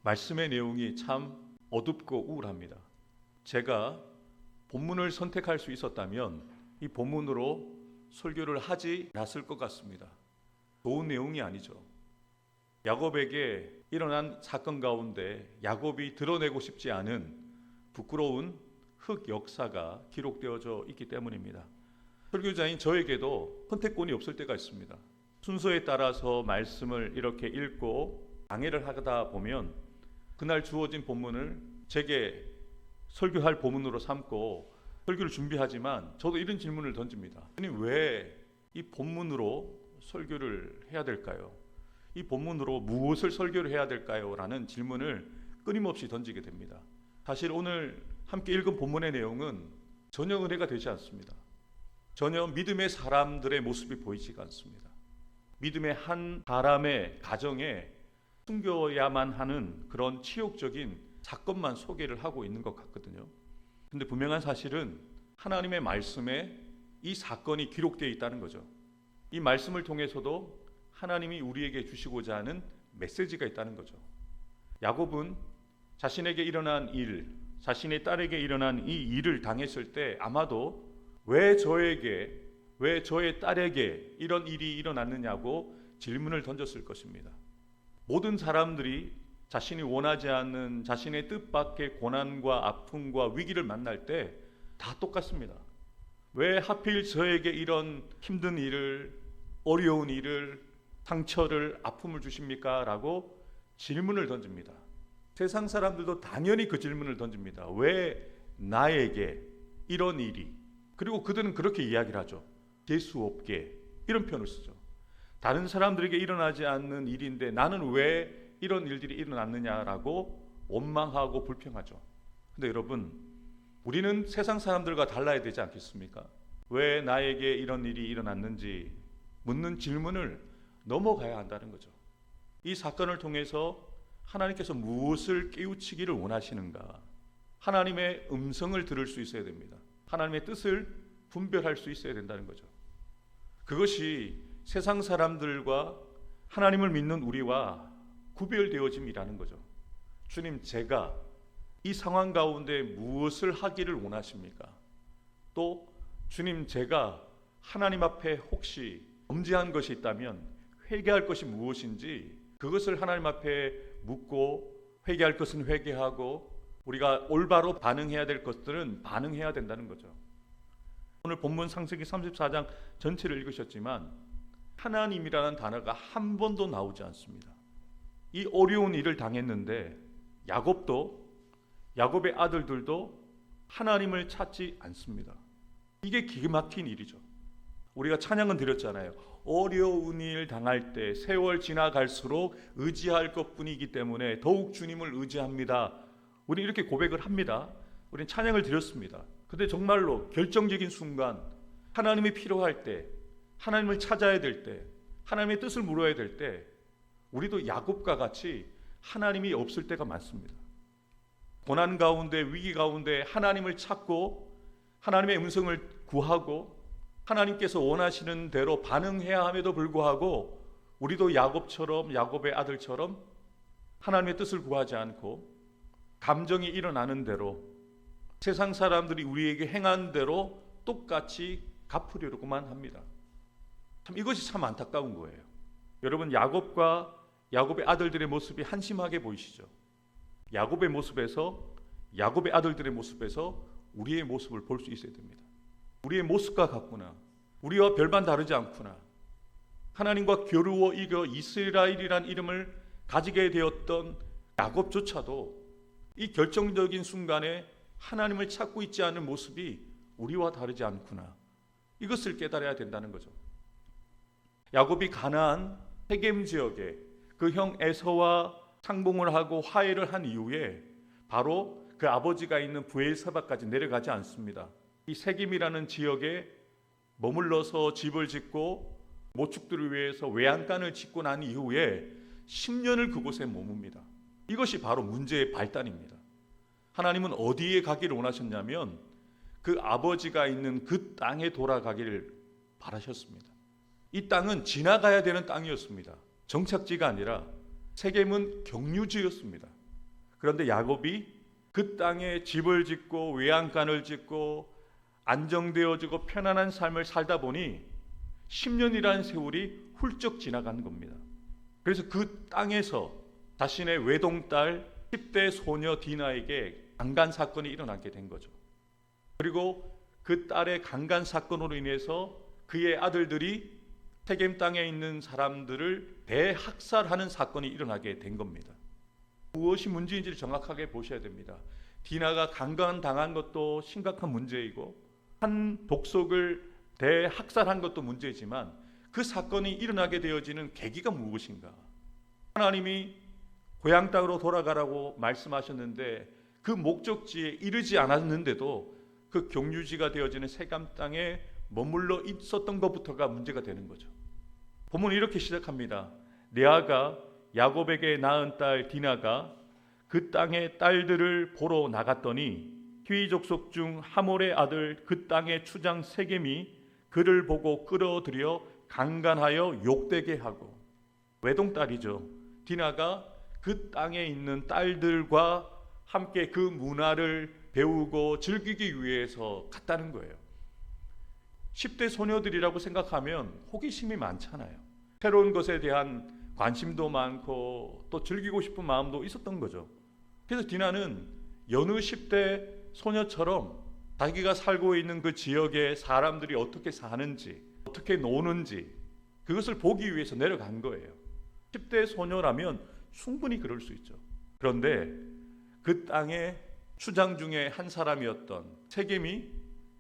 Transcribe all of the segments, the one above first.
말씀의 내용이 참 어둡고 우울합니다. 제가 본문을 선택할 수 있었다면 이 본문으로 설교를 하지 않았을 것 같습니다. 좋은 내용이 아니죠. 야곱에게 일어난 사건 가운데 야곱이 드러내고 싶지 않은 부끄러운 흑 역사가 기록되어져 있기 때문입니다. 설교자인 저에게도 선택권이 없을 때가 있습니다. 순서에 따라서 말씀을 이렇게 읽고 강해를 하다 보면 그날 주어진 본문을 제게 설교할 본문으로 삼고 설교를 준비하지만 저도 이런 질문을 던집니다. 아니, 왜 이 본문으로 설교를 해야 될까요? 이 본문으로 무엇을 설교를 해야 될까요? 라는 질문을 끊임없이 던지게 됩니다. 사실 오늘 함께 읽은 본문의 내용은 전혀 은혜가 되지 않습니다. 전혀 믿음의 사람들의 모습이 보이지가 않습니다. 믿음의 한 사람의 가정에 숨겨야만 하는 그런 치욕적인 사건만 소개를 하고 있는 것 같거든요. 근데 분명한 사실은 하나님의 말씀에 이 사건이 기록되어 있다는 거죠. 이 말씀을 통해서도 하나님이 우리에게 주시고자 하는 메시지가 있다는 거죠. 야곱은 자신에게 일어난 일, 자신의 딸에게 일어난 이 일을 당했을 때 아마도 왜 저에게, 왜 저의 딸에게 이런 일이 일어났느냐고 질문을 던졌을 것입니다. 모든 사람들이 자신이 원하지 않는 자신의 뜻밖의 고난과 아픔과 위기를 만날 때 다 똑같습니다. 왜 하필 저에게 이런 힘든 일을, 어려운 일을, 상처를, 아픔을 주십니까? 라고 질문을 던집니다. 세상 사람들도 당연히 그 질문을 던집니다. 왜 나에게 이런 일이? 그리고 그들은 그렇게 이야기를 하죠. 재수 없게, 이런 표현을 쓰죠. 다른 사람들에게 일어나지 않는 일인데 나는 왜 이런 일들이 일어났느냐라고 원망하고 불평하죠. 근데 여러분, 우리는 세상 사람들과 달라야 되지 않겠습니까? 왜 나에게 이런 일이 일어났는지 묻는 질문을 넘어가야 한다는 거죠. 이 사건을 통해서 하나님께서 무엇을 깨우치기를 원하시는가? 하나님의 음성을 들을 수 있어야 됩니다. 하나님의 뜻을 분별할 수 있어야 된다는 거죠. 그것이 세상 사람들과 하나님을 믿는 우리와 구별되어짐이라는 거죠. 주님, 제가 이 상황 가운데 무엇을 하기를 원하십니까? 또 주님, 제가 하나님 앞에 혹시 범죄한 것이 있다면 회개할 것이 무엇인지 그것을 하나님 앞에 묻고 회개할 것은 회개하고 우리가 올바로 반응해야 될 것들은 반응해야 된다는 거죠. 오늘 본문 창세기 34장 전체를 읽으셨지만 하나님이라는 단어가 한 번도 나오지 않습니다. 이 어려운 일을 당했는데 야곱의 아들들도 하나님을 찾지 않습니다. 이게 기가 막힌 일이죠. 우리가 찬양은 드렸잖아요. 어려운 일 당할 때 세월 지나갈수록 의지할 것뿐이기 때문에 더욱 주님을 의지합니다. 우리 이렇게 고백을 합니다. 우리는 찬양을 드렸습니다. 근데 정말로 결정적인 순간 하나님이 필요할 때, 하나님을 찾아야 될 때, 하나님의 뜻을 물어야 될 때 우리도 야곱과 같이 하나님이 없을 때가 많습니다. 고난 가운데, 위기 가운데 하나님을 찾고 하나님의 음성을 구하고 하나님께서 원하시는 대로 반응해야 함에도 불구하고 우리도 야곱처럼, 야곱의 아들처럼 하나님의 뜻을 구하지 않고 감정이 일어나는 대로 세상 사람들이 우리에게 행한 대로 똑같이 갚으려고만 합니다. 참 이것이 참 안타까운 거예요. 여러분, 야곱과 야곱의 아들들의 모습이 한심하게 보이시죠? 야곱의 모습에서, 야곱의 아들들의 모습에서 우리의 모습을 볼 수 있어야 됩니다. 우리의 모습과 같구나. 우리와 별반 다르지 않구나. 하나님과 겨루어 이겨 이스라엘이란 이름을 가지게 되었던 야곱조차도 이 결정적인 순간에 하나님을 찾고 있지 않은 모습이 우리와 다르지 않구나. 이것을 깨달아야 된다는 거죠. 야곱이 가나안 세겜 지역에 그 형 에서와 상봉을 하고 화해를 한 이후에 바로 그 아버지가 있는 브엘사바까지 내려가지 않습니다. 이 세겜이라는 지역에 머물러서 집을 짓고 모축들을 위해서 외양간을 짓고 난 이후에 10년을 그곳에 머뭅니다. 이것이 바로 문제의 발단입니다. 하나님은 어디에 가기를 원하셨냐면 그 아버지가 있는 그 땅에 돌아가기를 바라셨습니다. 이 땅은 지나가야 되는 땅이었습니다. 정착지가 아니라 세겜은 경유지였습니다. 그런데 야곱이 그 땅에 집을 짓고 외양간을 짓고 안정되어지고 편안한 삶을 살다 보니 10년이라는 세월이 훌쩍 지나간 겁니다. 그래서 그 땅에서 자신의 외동딸 10대 소녀 디나에게 강간 사건이 일어나게 된 거죠. 그리고 그 딸의 강간 사건으로 인해서 그의 아들들이 세겜 땅에 있는 사람들을 대학살하는 사건이 일어나게 된 겁니다. 무엇이 문제인지를 정확하게 보셔야 됩니다. 디나가 강간당한 것도 심각한 문제이고 한 독속을 대학살한 것도 문제지만 그 사건이 일어나게 되어지는 계기가 무엇인가? 하나님이 고향 땅으로 돌아가라고 말씀하셨는데 그 목적지에 이르지 않았는데도 그 경유지가 되어지는 세겜 땅에 머물러 있었던 것부터가 문제가 되는 거죠. 본문은 이렇게 시작합니다. 레아가 야곱에게 낳은 딸 디나가 그 땅의 딸들을 보러 나갔더니 히위 족속 중 하몰의 아들 그 땅의 추장 세겜이 그를 보고 끌어들여 강간하여 욕되게 하고, 외동딸이죠. 디나가 그 땅에 있는 딸들과 함께 그 문화를 배우고 즐기기 위해서 갔다는 거예요. 10대 소녀들이라고 생각하면 호기심이 많잖아요. 새로운 것에 대한 관심도 많고 또 즐기고 싶은 마음도 있었던 거죠. 그래서 디나는 여느 10대 소녀처럼 자기가 살고 있는 그 지역의 사람들이 어떻게 사는지, 어떻게 노는지 그것을 보기 위해서 내려간 거예요. 10대 소녀라면 충분히 그럴 수 있죠. 그런데 그 땅의 추장 중에 한 사람이었던 세겜이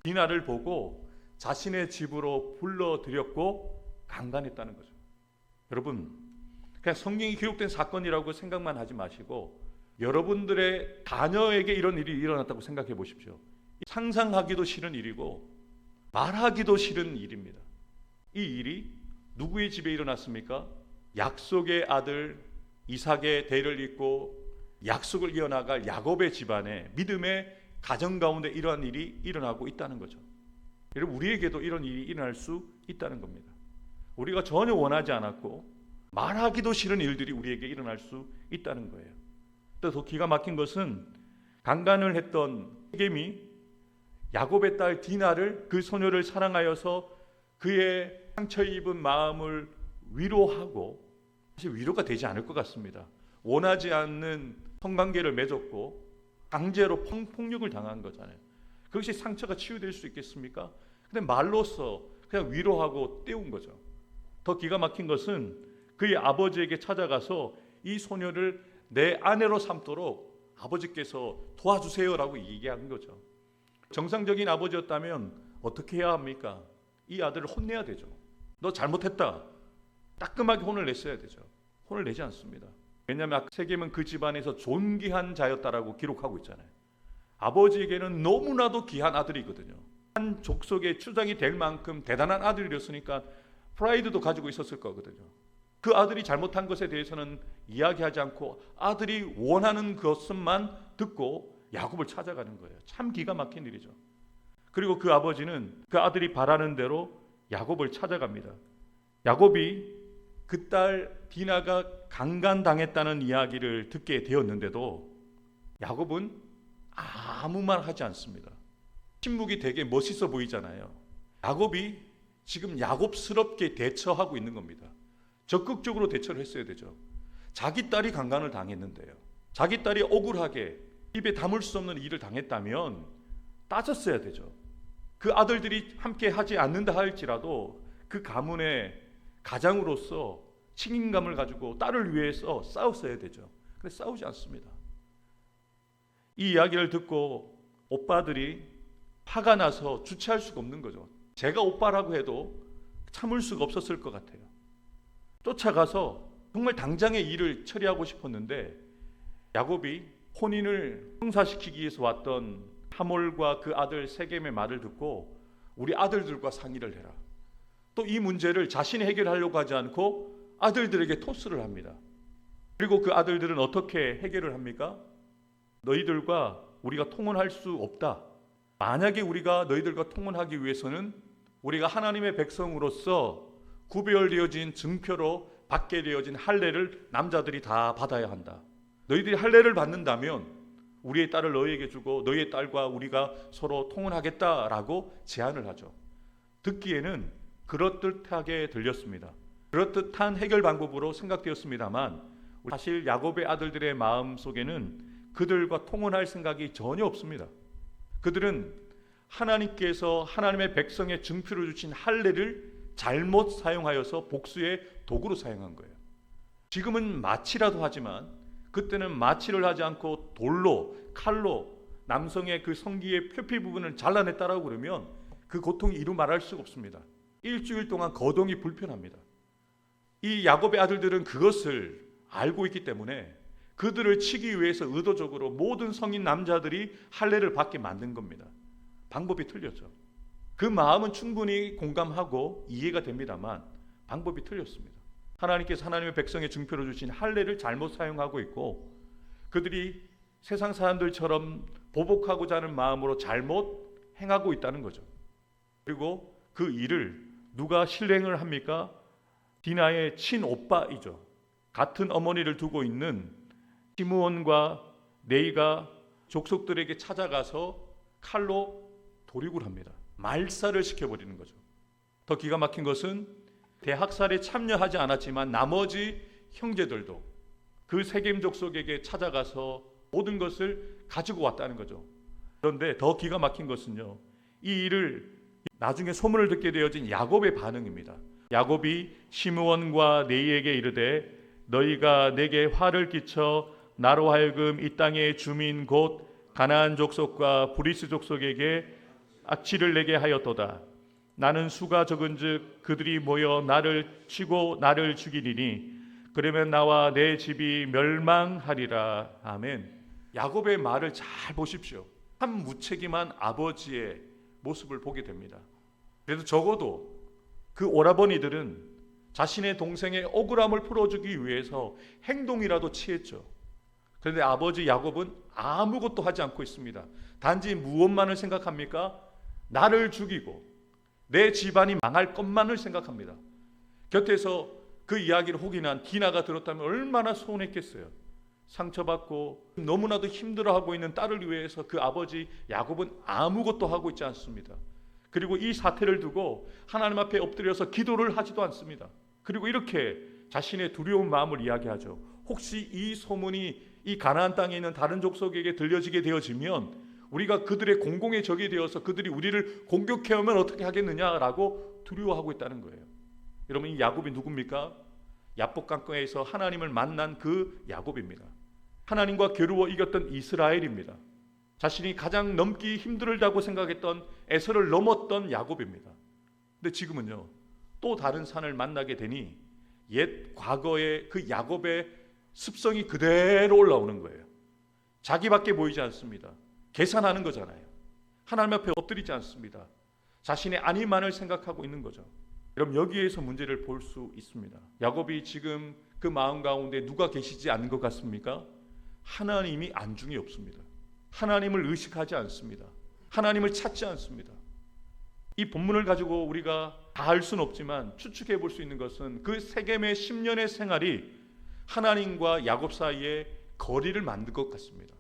디나를 보고 자신의 집으로 불러들였고 강간했다는 거죠. 여러분, 그냥 성경이 기록된 사건이라고 생각만 하지 마시고 여러분들의 자녀에게 이런 일이 일어났다고 생각해 보십시오. 상상하기도 싫은 일이고 말하기도 싫은 일입니다. 이 일이 누구의 집에 일어났습니까? 약속의 아들 이삭의 대를 잇고 약속을 이어나갈 야곱의 집안에 믿음의 가정 가운데 이러한 일이 일어나고 있다는 거죠. 여러분, 우리에게도 이런 일이 일어날 수 있다는 겁니다. 우리가 전혀 원하지 않았고 말하기도 싫은 일들이 우리에게 일어날 수 있다는 거예요. 또 더 기가 막힌 것은 강간을 했던 세겜이 야곱의 딸 디나를, 그 소녀를 사랑하여서 그의 상처 입은 마음을 위로하고, 사실 위로가 되지 않을 것 같습니다. 원하지 않는 성관계를 맺었고 강제로 폭력을 당한 거잖아요. 그것이 상처가 치유될 수 있겠습니까? 근데 말로써 그냥 위로하고 떼운 거죠. 더 기가 막힌 것은 그의 아버지에게 찾아가서 이 소녀를 내 아내로 삼도록 아버지께서 도와주세요라고 얘기한 거죠. 정상적인 아버지였다면 어떻게 해야 합니까? 이 아들을 혼내야 되죠. 너 잘못했다. 따끔하게 혼을 냈어야 되죠. 혼을 내지 않습니다. 왜냐하면 세겜은 그 집안에서 존귀한 자였다라고 기록하고 있잖아요. 아버지에게는 너무나도 귀한 아들이거든요. 한 족속의 추장이 될 만큼 대단한 아들이었으니까 프라이드도 가지고 있었을 거거든요. 그 아들이 잘못한 것에 대해서는 이야기하지 않고 아들이 원하는 것만 듣고 야곱을 찾아가는 거예요. 참 기가 막힌 일이죠. 그리고 그 아버지는 그 아들이 바라는 대로 야곱을 찾아갑니다. 야곱이 그 딸 디나가 강간당했다는 이야기를 듣게 되었는데도 야곱은 아무 말 하지 않습니다. 침묵이 되게 멋있어 보이잖아요. 야곱이 지금 야곱스럽게 대처하고 있는 겁니다. 적극적으로 대처를 했어야 되죠. 자기 딸이 강간을 당했는데요. 자기 딸이 억울하게 입에 담을 수 없는 일을 당했다면 따졌어야 되죠. 그 아들들이 함께 하지 않는다 할지라도 그 가문의 가장으로서 책임감을 가지고 딸을 위해서 싸웠어야 되죠. 그런데 싸우지 않습니다. 이 이야기를 듣고 오빠들이 화가 나서 주체할 수가 없는 거죠. 제가 오빠라고 해도 참을 수가 없었을 것 같아요. 쫓아가서 정말 당장의 일을 처리하고 싶었는데 야곱이 혼인을 성사시키기 위해서 왔던 하몰과 그 아들 세겜의 말을 듣고 우리 아들들과 상의를 해라. 또 이 문제를 자신이 해결하려고 하지 않고 아들들에게 토스를 합니다. 그리고 그 아들들은 어떻게 해결을 합니까? 너희들과 우리가 통혼할 수 없다. 만약에 우리가 너희들과 통혼하기 위해서는 우리가 하나님의 백성으로서 구별되어진 증표로 받게 되어진 할례를 남자들이 다 받아야 한다. 너희들이 할례를 받는다면 우리의 딸을 너희에게 주고 너희의 딸과 우리가 서로 통혼하겠다라고 제안을 하죠. 듣기에는 그럴듯하게 들렸습니다. 그럴듯한 해결 방법으로 생각되었습니다만 사실 야곱의 아들들의 마음 속에는 그들과 통혼할 생각이 전혀 없습니다. 그들은 하나님께서 하나님의 백성의 증표로 주신 할례를 잘못 사용하여서 복수의 도구로 사용한 거예요. 지금은 마취라도 하지만 그때는 마취를 하지 않고 돌로, 칼로 남성의 그 성기의 표피 부분을 잘라냈다라고 그러면 그 고통이 이루 말할 수가 없습니다. 일주일 동안 거동이 불편합니다. 이 야곱의 아들들은 그것을 알고 있기 때문에 그들을 치기 위해서 의도적으로 모든 성인 남자들이 할례를 받게 만든 겁니다. 방법이 틀렸죠. 그 마음은 충분히 공감하고 이해가 됩니다만 방법이 틀렸습니다. 하나님께서 하나님의 백성의 증표로 주신 할례를 잘못 사용하고 있고 그들이 세상 사람들처럼 보복하고자 하는 마음으로 잘못 행하고 있다는 거죠. 그리고 그 일을 누가 실행을 합니까? 디나의 친오빠이죠. 같은 어머니를 두고 있는 시므온과 네이가 족속들에게 찾아가서 칼로 도륙을 합니다. 말살을 시켜버리는 거죠. 더 기가 막힌 것은 대학살에 참여하지 않았지만 나머지 형제들도 그 세겜 족속에게 찾아가서 모든 것을 가지고 왔다는 거죠. 그런데 더 기가 막힌 것은요, 이 일을 나중에 소문을 듣게 되어진 야곱의 반응입니다. 야곱이 시므온과 네이에게 이르되 너희가 내게 화를 끼쳐 나로 하여금 이 땅의 주민 곧 가나안 족속과 브리스 족속에게 악취를 내게 하였도다. 나는 수가 적은즉 그들이 모여 나를 치고 나를 죽이리니 그러면 나와 내 집이 멸망하리라. 아멘. 야곱의 말을 잘 보십시오. 참 무책임한 아버지의 모습을 보게 됩니다. 그래도 적어도 그 오라버니들은 자신의 동생의 억울함을 풀어주기 위해서 행동이라도 취했죠. 그런데 아버지 야곱은 아무것도 하지 않고 있습니다. 단지 무엇만을 생각합니까? 나를 죽이고 내 집안이 망할 것만을 생각합니다. 곁에서 그 이야기를 혹이난 디나가 들었다면 얼마나 서운했겠어요. 상처받고 너무나도 힘들어하고 있는 딸을 위해서 그 아버지 야곱은 아무것도 하고 있지 않습니다. 그리고 이 사태를 두고 하나님 앞에 엎드려서 기도를 하지도 않습니다. 그리고 이렇게 자신의 두려운 마음을 이야기하죠. 혹시 이 소문이 이 가나안 땅에 있는 다른 족속에게 들려지게 되어지면 우리가 그들의 공공의 적이 되어서 그들이 우리를 공격해오면 어떻게 하겠느냐라고 두려워하고 있다는 거예요. 여러분, 이 야곱이 누굽니까? 야복강가에서 하나님을 만난 그 야곱입니다. 하나님과 겨루어 이겼던 이스라엘입니다. 자신이 가장 넘기 힘들다고 생각했던 에서를 넘었던 야곱입니다. 근데 지금은요, 또 다른 산을 만나게 되니 옛 과거의 그 야곱의 습성이 그대로 올라오는 거예요. 자기밖에 보이지 않습니다. 계산하는 거잖아요. 하나님 앞에 엎드리지 않습니다. 자신의 안위만을 생각하고 있는 거죠. 여러분, 여기에서 문제를 볼 수 있습니다. 야곱이 지금 그 마음 가운데 누가 계시지 않는 것 같습니까? 하나님이 안중에 없습니다. 하나님을 의식하지 않습니다. 하나님을 찾지 않습니다. 이 본문을 가지고 우리가 다 알 수는 없지만 추측해 볼 수 있는 것은 그 세겜의 10년의 생활이 하나님과 야곱 사이에 거리를 만든 것 같습니다.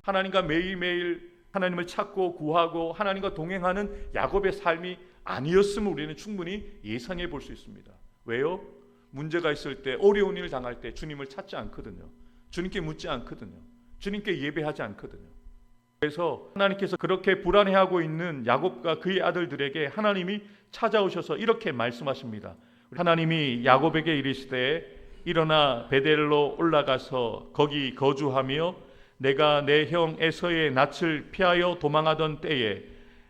하나님과 매일매일 하나님을 찾고 구하고 하나님과 동행하는 야곱의 삶이 아니었음을 우리는 충분히 예상해 볼 수 있습니다. 왜요? 문제가 있을 때, 어려운 일을 당할 때 주님을 찾지 않거든요. 주님께 묻지 않거든요. 주님께 예배하지 않거든요. 그래서 하나님께서 그렇게 불안해하고 있는 야곱과 그의 아들들에게 하나님이 찾아오셔서 이렇게 말씀하십니다. 하나님이 야곱에게 이르시되 일어나 베델로 올라가서 거기 거주하며 내가 내 형 에서의 낯을 피하여 도망하던 때에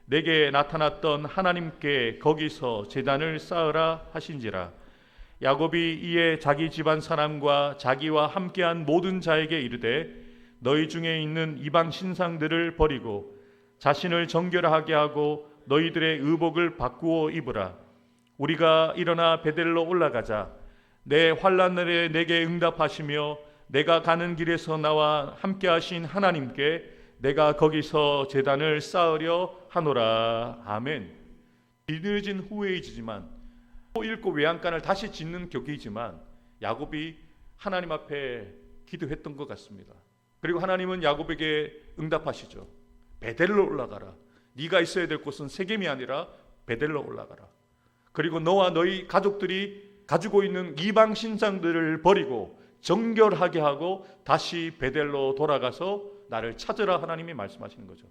내게 나타났던 하나님께 거기서 제단을 쌓으라 하신지라. 야곱이 이에 자기 집안 사람과 자기와 함께한 모든 자에게 이르되 너희 중에 있는 이방 신상들을 버리고 자신을 정결하게 하고 너희들의 의복을 바꾸어 입으라. 우리가 일어나 베델로 올라가자. 내 환난날에 내게 응답하시며 내가 가는 길에서 나와 함께하신 하나님께 내가 거기서 제단을 쌓으려 하노라. 아멘. 뒤늦은 후회이지만 또 읽고 외양간을 다시 짓는 격이지만 야곱이 하나님 앞에 기도했던 것 같습니다. 그리고 하나님은 야곱에게 응답하시죠. 베델로 올라가라. 네가 있어야 될 곳은 세겜이 아니라 베델로 올라가라. 그리고 너와 너희 가족들이 가지고 있는 이방 신상들을 버리고 정결하게 하고 다시 베델로 돌아가서 나를 찾으라 하나님이 말씀하시는 거죠.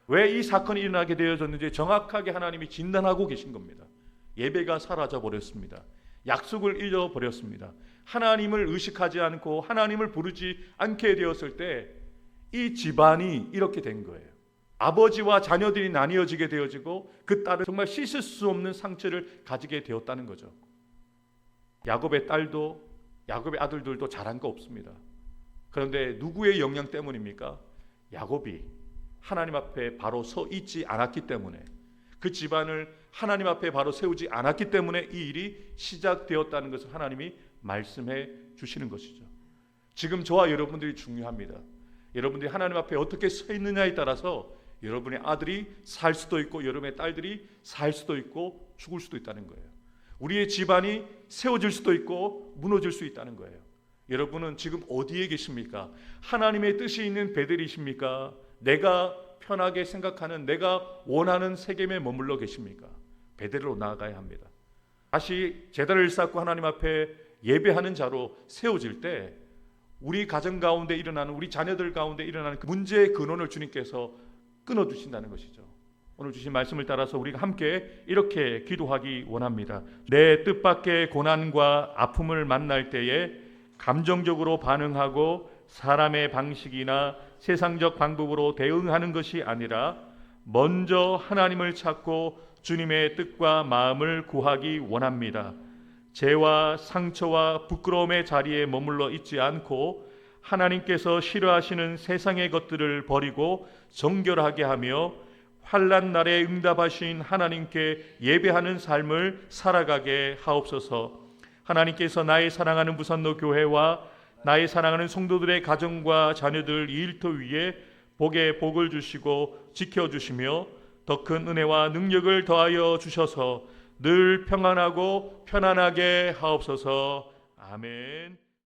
왜 이 사건이 일어나게 되어졌는지 정확하게 하나님이 진단하고 계신 겁니다. 예배가 사라져 버렸습니다. 약속을 잃어버렸습니다. 하나님을 의식하지 않고 하나님을 부르지 않게 되었을 때 이 집안이 이렇게 된 거예요. 아버지와 자녀들이 나뉘어지게 되어지고 그 딸은 정말 씻을 수 없는 상처를 가지게 되었다는 거죠. 야곱의 딸도 야곱의 아들들도 잘한 거 없습니다. 그런데 누구의 영향 때문입니까? 야곱이 하나님 앞에 바로 서 있지 않았기 때문에, 그 집안을 하나님 앞에 바로 세우지 않았기 때문에 이 일이 시작되었다는 것을 하나님이 말씀해 주시는 것이죠. 지금 저와 여러분들이 중요합니다. 여러분들이 하나님 앞에 어떻게 서 있느냐에 따라서 여러분의 아들이 살 수도 있고 여러분의 딸들이 살 수도 있고 죽을 수도 있다는 거예요. 우리의 집안이 세워질 수도 있고 무너질 수 있다는 거예요. 여러분은 지금 어디에 계십니까? 하나님의 뜻이 있는 베델이십니까? 내가 편하게 생각하는, 내가 원하는 세겜에 머물러 계십니까? 베델로 나아가야 합니다. 다시 제단을 쌓고 하나님 앞에 예배하는 자로 세워질 때 우리 가정 가운데 일어나는, 우리 자녀들 가운데 일어나는 그 문제의 근원을 주님께서 끊어주신다는 것이죠. 오늘 주신 말씀을 따라서 우리가 함께 이렇게 기도하기 원합니다. 내 뜻밖의 고난과 아픔을 만날 때에 감정적으로 반응하고 사람의 방식이나 세상적 방법으로 대응하는 것이 아니라 먼저 하나님을 찾고 주님의 뜻과 마음을 구하기 원합니다. 죄와 상처와 부끄러움의 자리에 머물러 있지 않고 하나님께서 싫어하시는 세상의 것들을 버리고 정결하게 하며 환난 날에 응답하신 하나님께 예배하는 삶을 살아가게 하옵소서. 하나님께서 나의 사랑하는 부산로 교회와 나의 사랑하는 성도들의 가정과 자녀들 일터 위에 복에 복을 주시고 지켜주시며 더 큰 은혜와 능력을 더하여 주셔서 늘 평안하고 편안하게 하옵소서. 아멘.